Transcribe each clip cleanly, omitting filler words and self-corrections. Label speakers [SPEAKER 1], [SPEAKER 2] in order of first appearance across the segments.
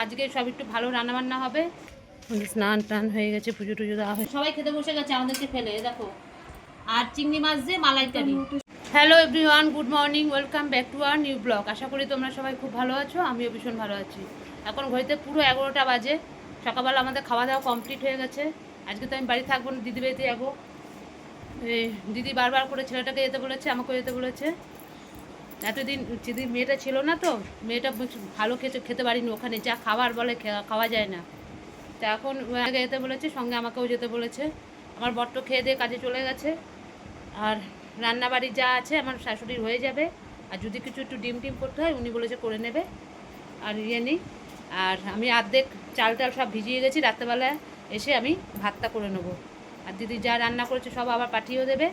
[SPEAKER 1] আজকে সব একটু ভালো রান্নাবান্না হবে। স্নান টান হয়ে গেছে, পুজো টুজো দেওয়া হয়, সবাই খেতে বসে গেছে আমাদেরকে ফেলে। দেখো, আর চিংড়ি মাছ দিয়ে মালাইকারি। Hello everyone, good morning, welcome back to our new blog. আশা করি তোমরা সবাই খুব ভালো আছো, আমিও ভীষণ ভালো আছি। এখন ঘড়িতে পুরো 11টা বাজে। সকালবেলা আমাদের খাওয়া দাওয়া কমপ্লিট হয়ে গেছে। আজকে তো আমি বাড়ি থাকবো না, দিদি বাড়িতে যাবো। দিদি বারবার করে ছেলেটাকে যেতে বলেছে, আমাকেও যেতে বলেছে। এতদিন যদি মেয়েটা ছিল না, তো মেয়েটা ভালো খেতে পারিনি, ওখানে যা খাবার বলে খাওয়া যায় না। তা এখন যেতে বলেছে, সঙ্গে আমাকেও যেতে বলেছে। আমার বর তো খেয়ে দিয়ে কাজে চলে গেছে। আর রান্নাবাড়ি যা আছে আমার শাশুড়ির হয়ে যাবে। আর যদি কিছু একটু ডিম টিম করতে হয় উনি বলেছে করে নেবে। আর নেই। আর আমি অর্ধেক চাল টাল সব ভিজিয়ে গেছি, রাত্রেবেলায় এসে আমি ভাতটা করে নেবো। আর দিদি যা রান্না করেছে সব আবার পাঠিয়েও দেবে।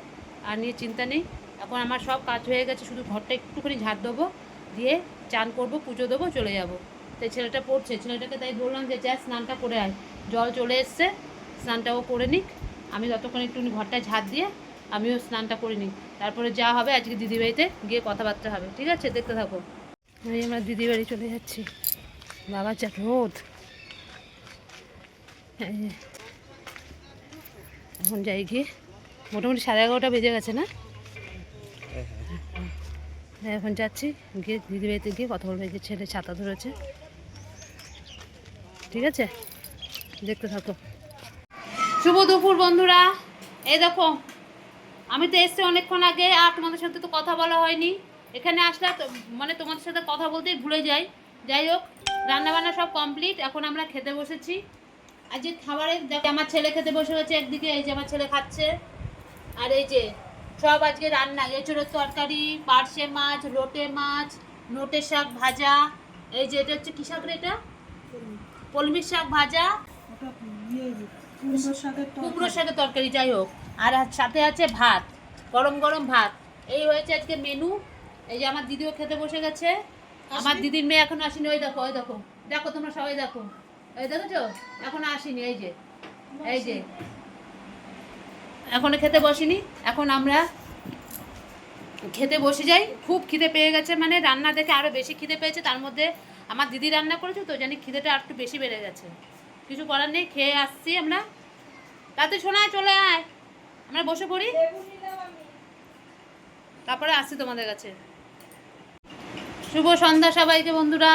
[SPEAKER 1] আর নিয়ে চিন্তা নেই। এখন আমার সব কাজ হয়ে গেছে, শুধু ঘরটা একটুখানি ঝাড় দেবো, দিয়ে চান করবো, পুজো দেবো, চলে যাব। তাই ছেলেটা পড়ছে, ছেলেটাকে তাই বললাম যে যা স্নানটা করে আয়, জল চলে এসছে, স্নানটাও করে নিক। আমি ততক্ষণ একটুখানি ঘরটায় ঝাড় দিয়ে আমিও স্নানটা করে নিই। তারপরে যা হবে আজকে দিদিবাড়িতে গিয়ে কথাবার্তা হবে, ঠিক আছে? দেখতে থাকো। আমি আমরা দিদিবাড়ি চলে যাচ্ছি। বাবা যা রোদ। এখন যাই গিয়ে, মোটামুটি 11:30 বেজে গেছে না? হ্যাঁ, এখন যাচ্ছি, গিয়ে দিদিবাড়িতে গিয়ে কথা বলবে। যে ছেলে ছাতা ধরেছে, ঠিক আছে? দেখতে থাকো। শুভ দুপুর বন্ধুরা। এই দেখো, আমি তো এসছি অনেকক্ষণ আগে, আর তোমাদের সাথে তো কথা বলা হয়নি। এখানে আসলে মানে তোমাদের সাথে কথা বলতেই ভুলে যাই। যাই হোক, রান্নাবান্না সব কমপ্লিট, এখন আমরা খেতে বসেছি। আজকে খাবারে দেখো, আমার ছেলে খেতে বসে গেছে একদিকে, এই যে আমার ছেলে খাচ্ছে। আর এই যে সব আজকে রান্না, এঁচোড়ের তরকারি, পার্শে মাছ, লোটে মাছ, নোটে শাক ভাজা। এই যে এটা হচ্ছে কী শাক রে, এটা কলমির শাক ভাজা, কুমড়োর শাকের তরকারি। যাই হোক, আর সাথে আছে ভাত, গরম গরম ভাত। এই হয়েছে আজকে মেনু। এই যে আমার দিদিও খেতে বসে গেছে। আমার দিদির মেয়ে এখনো আসেনি। ওই দেখো, ওই দেখো, দেখো তোমরা সবাই দেখো, ওই দেখেছো, এখনো আসেনি। এই যে, এই যে এখনো খেতে বসিনি। এখন আমরা খেতে বসে যাই। খুব খিদে পেয়ে গেছে, মানে রান্না দেখে আরও বেশি খিদে পেয়েছে। তার মধ্যে আমার দিদি রান্না করেছে, তো জানি খিদেটা আর একটু বেশি বেড়ে গেছে। কিছু করার নেই, খেয়ে আসছি আমরা। তাতে শোনায় চলে আয়, আমরা বসে পড়ি, তারপরে আসছি তোমাদের কাছে। শুভ সন্ধ্যা সবাইকে বন্ধুরা।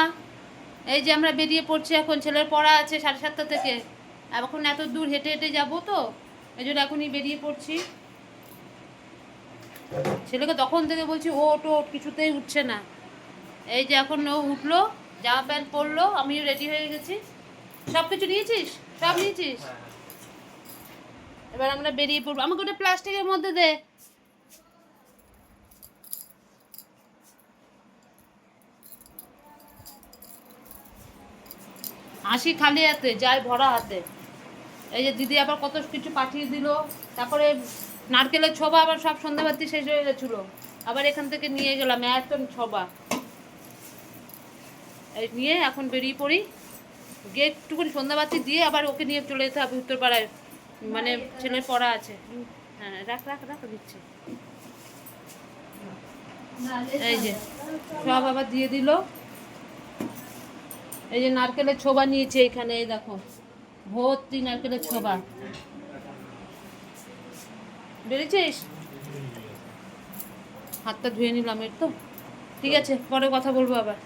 [SPEAKER 1] এই যে আমরা বেরিয়ে পড়ছি, এখন ছেলের পড়া আছে 7:30 থেকে। এখন এত দূর হেঁটে হেঁটে যাবো, তো এই জন্য এখনই বেরিয়ে পড়ছি। ছেলেকে তখন থেকে বলছি ওট ওট, কিছুতেই উঠছে না। এই যে এখন ও উঠলো, জামা প্যান্ট পরলো, আমিও রেডি হয়ে গেছি। সব কিছু নিয়েছিস? সব নিয়েছিস? এবার আমরা বেরিয়ে পড়বো। আমাকে ওটা প্লাস্টিকের মধ্যে দে। আসি খালি হাতে, যাই ভরা হাতে। এই যে দিদি আবার কত কিছু পাঠিয়ে দিল। তারপরে নারকেলের ছোবা, আবার সব সন্ধ্যাবাতি শেষ হয়ে গেছিলো, আবার এখান থেকে নিয়ে গেলাম এত ছোবা। এই নিয়ে এখন বেরিয়ে পড়ি, গিয়ে একটুখানি সন্ধ্যাবাতি দিয়ে আবার ওকে নিয়ে চলে যেতে হবে উত্তরপাড়ায়, মানে ছেলের পড়া আছে। হ্যাঁ, রাখ রাখ রাখ, দিচ্ছি। এই যে সব আবার দিয়ে দিল। এই যে নারকেলের ছোবা নিয়েছে এখানে, এই দেখো ভর্তি নারকেলের ছোবা। বেরিয়েছিস? হাতটা ধুয়ে নিলাম এর তো, ঠিক আছে, পরে কথা বলবো আবার।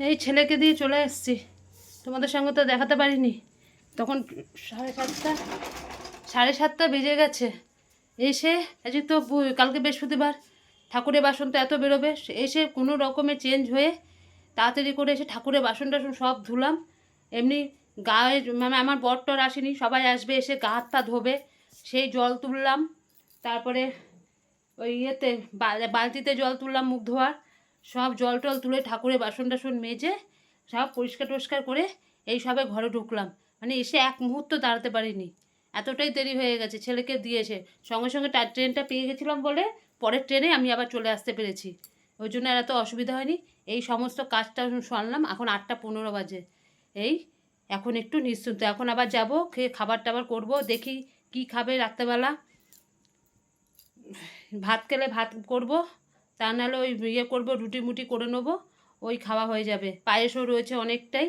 [SPEAKER 1] এই ছেলেকে দিয়ে চলে এসছি, তোমাদের সঙ্গে তো দেখাতে পারিনি। তখন 7:30, 7:30 বেজে গেছে। এসে আজকে তো কালকে বৃহস্পতিবার, ঠাকুরের বাসন তো এত বেরোবে, এসে কোনো রকমে চেঞ্জ হয়ে তাড়াতাড়ি করে এসে ঠাকুরের বাসন টাসন সব ধুলাম। এমনি গায়ে মানে আমার বর টর আসেনি, সবাই আসবে, এসে গা হাত পা ধোবে, সেই জল তুললাম। তারপরে ওই ইয়েতে বালতিতে জল তুললাম মুখ ধোয়ার, সব জল টল তুলে ঠাকুরের বাসন টাসন মেজে সব পরিষ্কার টরিষ্কার করে এই সবে ঘরে ঢুকলাম। মানে এসে এক মুহূর্ত দাঁড়াতে পারিনি, এতটাই দেরি হয়ে গেছে। ছেলেকে দিয়েছে, সঙ্গে সঙ্গে ট্রেনটা পেয়ে গেছিলাম বলে পরের ট্রেনে আমি আবার চলে আসতে পেরেছি, ওই জন্য আর এত অসুবিধা হয়নি। এই সমস্ত কাজটা সারলাম, এখন 8:15 বাজে। এই এখন একটু নিশ্চিন্ত, এখন আবার যাব, খেয়ে খাবার টাবার করবো, দেখি কি খাবে রাত্রেবেলা। ভাত খেলে ভাত করব, তা নাহলে ওই ইয়ে করবো, রুটি মুটি করে নেবো, ওই খাওয়া হয়ে যাবে। পায়েসও রয়েছে অনেকটাই,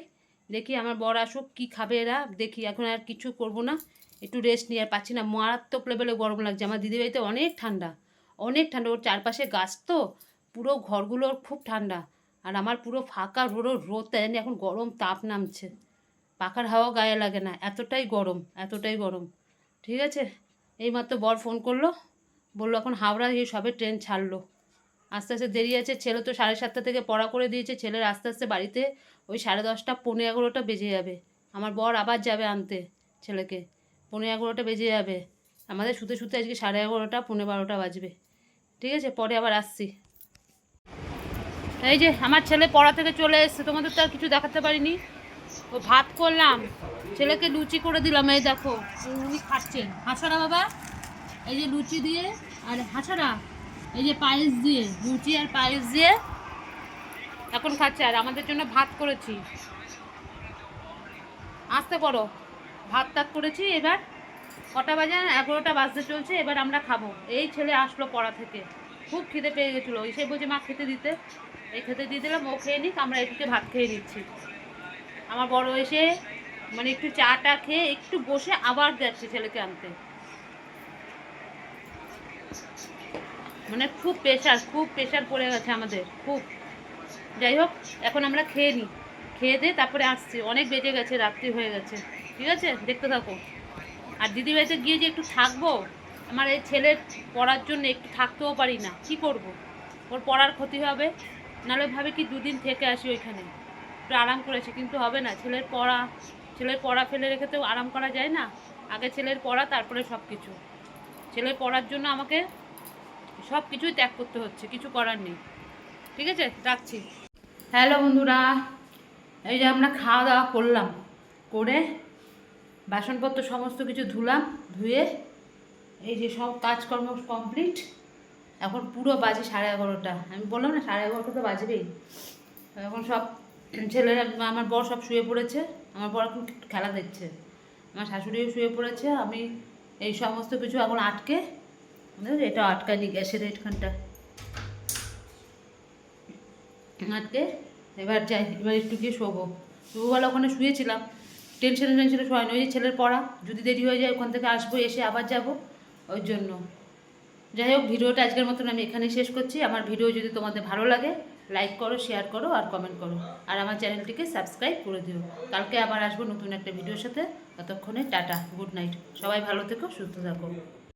[SPEAKER 1] দেখি আমার বর আসুক, কী খাবে এরা দেখি। এখন আর কিছু করব না, একটু রেস্ট নিয়ে আর পাচ্ছি না, মারাত্মক লেভেলে গরম লাগছে। আমার দিদিবাড়িতে অনেক ঠান্ডা, অনেক ঠান্ডা। ওর চারপাশে গাছ তো, পুরো ঘরগুলো খুব ঠান্ডা। আর আমার পুরো ফাঁকা রোদ তাই জানি এখন গরম তাপ নামছে, পাখার হাওয়া গায়ে লাগে না, এতটাই গরম, এতটাই গরম। ঠিক আছে, এইমাত্র বর ফোন করলো, বললো এখন হাওড়া এই সবে ট্রেন ছাড়লো, আস্তে আস্তে দেরি আছে। ছেলে তো 7:30 থেকে পড়া করে দিয়েছে, ছেলের আস্তে আস্তে বাড়িতে ওই 10:30 পৌনে 11টা বেজে যাবে। আমার বর আবার যাবে আনতে ছেলেকে, পৌনে 11টা বেজে যাবে। আমাদের শুতে শুতে আজকে 11:30 পৌনে 12টা বাজবে। ঠিক আছে, পরে আবার আসছি। এই যে আমার ছেলে পড়া থেকে চলে এসছে, তোমাদের তো আর কিছু দেখাতে পারিনি। ও ভাত করলাম, ছেলেকে লুচি করে দিলাম, এই দেখো উনি খাচ্ছেন। হাসারা বাবা, এই যে লুচি দিয়ে, আর হাসারা এই যে পায়েস দিয়ে, লুচি আর পায়েস দিয়ে এখন খাচ্ছে। আর আমাদের জন্য ভাত করেছি, আসতে করো, ভাত টাত করেছি। এবার কটা বাজে, 11টা বাজতে চলছে, এবার আমরা খাবো। এই ছেলে আসলো পড়া থেকে, খুব খিদে পেয়ে গেছিলো, এসে বলছে মা খেতে দিতে, এই খেতে দিয়ে দিলাম, ও খেয়ে নিক, আমরা এদিকে ভাত খেয়ে নিচ্ছি। আমার বড় এসে মানে একটু চাটা খেয়ে একটু বসে আবার যাচ্ছে ছেলেকে আনতে। মানে খুব প্রেশার পড়ে গেছে আমাদের, খুব। যাই হোক, এখন আমরা খেয়ে নিই, খেয়ে দিয়ে তারপরে আসছি, অনেক বেজে গেছে, রাত্রি হয়ে গেছে। ঠিক আছে, দেখতে থাকো। আর দিদিবাড়িতে গিয়ে যে একটু থাকবো, আমার এই ছেলের পড়ার জন্য একটু থাকতেও পারি না, কি করব। ওর পড়ার ক্ষতি হবে, নাহলে ভাবে কি 2 দিন থেকে আসি ওইখানে, একটু আরাম করেছি, কিন্তু হবে না। ছেলের পড়া ফেলে রেখে তো আরাম করা যায় না। আগে ছেলের পড়া, তারপরে সব কিছু। ছেলের পড়ার জন্য আমাকে সব কিছুই ত্যাগ করতে হচ্ছে, কিছু করার নেই। ঠিক আছে, রাখছি। হ্যালো বন্ধুরা, এই যে আমরা খাওয়া দাওয়া করলাম, করে বাসনপত্র সমস্ত কিছু ধুলাম, ধুয়ে এই যে সব কাজকর্ম কমপ্লিট। এখন পুরো বাজে 11:30। আমি বললাম না 11:30 তো বাজবেই। এখন সব ছেলেরা, আমার বর সব শুয়ে পড়েছে, আমার বর এখন খেলা দেখছে, আমার শাশুড়িও শুয়ে পড়েছে। আমি এই সমস্ত কিছু এখন আটকে, এটা আটকানি গ্যাসের এইখানটা আটকে, এবার যাই, এবার একটু গিয়ে শোবো। দুপুরবেলা ওখানে শুয়েছিলাম, টেনশনে শোয় না, ওই যে ছেলের পড়া, যদি দেরি হয়ে যায় ওখান থেকে আসবো, এসে আবার যাব, ওই জন্য। যাই হোক, ভিডিওটা আজকের মতন আমি এখানেই শেষ করছি। আমার ভিডিও যদি তোমাদের ভালো লাগে, লাইক করো, শেয়ার করো আর কমেন্ট করো, আর আমার চ্যানেলটিকে সাবস্ক্রাইব করে দিও। কালকে আবার আসবো নতুন একটা ভিডিওর সাথে। ততক্ষণে টাটা, গুড নাইট, সবাই ভালো থেকো, সুস্থ থাকো।